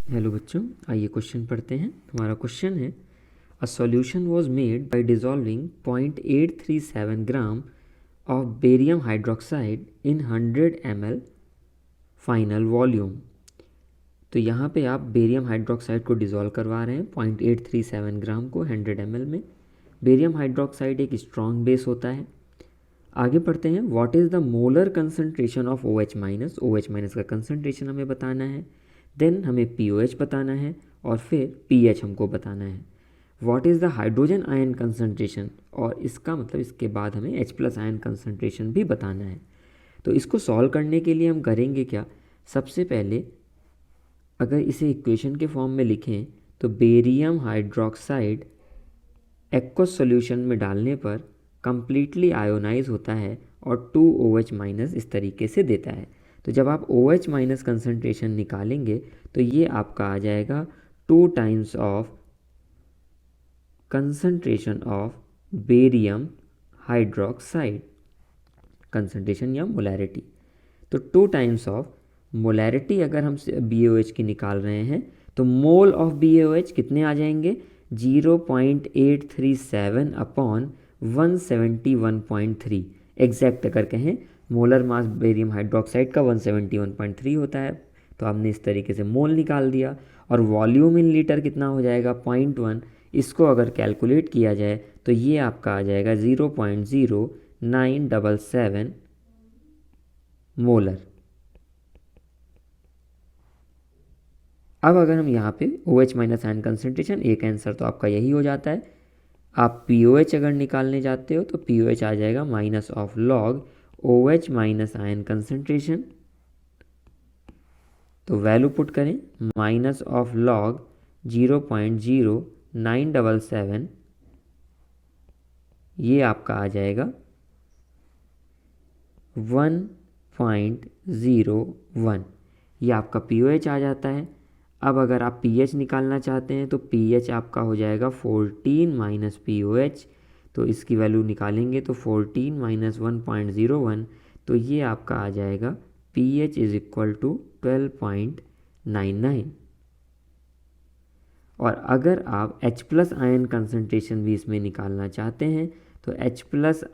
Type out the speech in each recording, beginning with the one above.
Hello बच्चों, आइए question पढ़ते हैं। हमारा क्वेश्चन है a solution was made by dissolving 0.837 gram of barium hydroxide in 100 ml final volume. तो यहाँ पे आप बेरियम हाइड्रोक्साइड को डिसॉल्व करवा रहे हैं 0.837 ग्राम को 100 ml में। बेरियम हाइड्रोक्साइड एक स्ट्रॉन्ग बेस होता है। आगे पढ़ते हैं, what is the molar concentration of OH minus. OH minus का कंसनट्रेशन हमें बताना है। देन हमें POH बताना है और फिर pH हमको बताना है। What is the hydrogen ion concentration, और इसका मतलब इसके बाद हमें H+ आयन कंसनट्रेशन भी बताना है। तो इसको सॉल्व करने के लिए हम करेंगे क्या, सबसे पहले अगर इसे इक्वेशन के फॉर्म में लिखें तो बेरियम हाइड्रोक्साइड एक्वस सॉल्यूशन में डालने पर कंप्लीटली आयोनाइज होता है और 2OH माइनस इस तरीके से देता है। तो जब आप OH माइनस कंसनट्रेशन निकालेंगे तो ये आपका आ जाएगा 2 times of concentration of barium hydroxide, concentration या मोलैरिटी। तो 2 टाइम्स ऑफ मोलैरिटी अगर हम BOH की निकाल रहे हैं तो मोल ऑफ BOH कितने आ जाएंगे, 0.837 अपॉन 171.3। एग्जैक्ट अगर कहें मोलर मास बेरियम हाइड्रोक्साइड का 171.3 होता है, तो आपने इस तरीके से मोल निकाल दिया। और वॉल्यूम इन लीटर कितना हो जाएगा, 0.1। इसको अगर कैलकुलेट किया जाए तो ये आपका आ जाएगा 0.0977 मोलर। अब अगर हम यहाँ पे OH माइनस आयन कंसनट्रेशन, एक आंसर तो आपका यही हो जाता है। आप POH अगर निकालने जाते हो तो POH आ जाएगा minus of log OH minus ion concentration. तो वैल्यू पुट करें, माइनस ऑफ लॉग 0.0977, ये आपका आ जाएगा 1.01। ये आपका POH आ जाता है। अब अगर आप pH निकालना चाहते हैं तो pH आपका हो जाएगा 14 माइनस POH। तो इसकी वैल्यू निकालेंगे तो 14 माइनस 1.01, तो ये आपका आ जाएगा pH इज इक्वल टू 12.99। और अगर आप H+ आयन कंसनट्रेशन भी इसमें निकालना चाहते हैं तो H+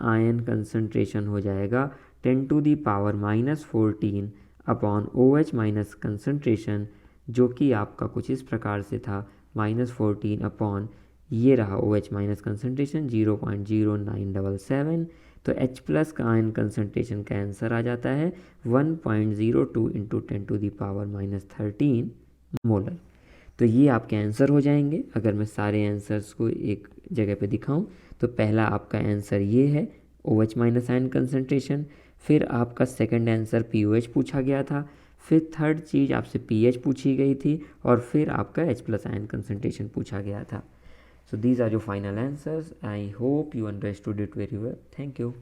आयन कंसनट्रेशन हो जाएगा 10⁻⁻14 अपॉन OH माइनस कंसनट्रेशन, जो कि आपका कुछ इस प्रकार से था, -14 अपॉन ये रहा OH माइनस कंसनट्रेशन 0.0977। तो H+ का आयन कंसनट्रेशन का आंसर आ जाता है 1.02 इंटू 10⁻⁻13 मोलर। तो ये आपके आंसर हो जाएंगे। अगर मैं सारे आंसर्स को एक जगह पे दिखाऊं तो पहला आपका आंसर ये है OH माइनस आयन कंसनट्रेशन, फिर आपका सेकंड आंसर POH पूछा गया था, फिर थर्ड चीज़ आपसे pH पूछी गई थी, और फिर आपका H+ आयन कंसनट्रेशन पूछा गया था। So these are your final answers. I hope you understood it very well. Thank you.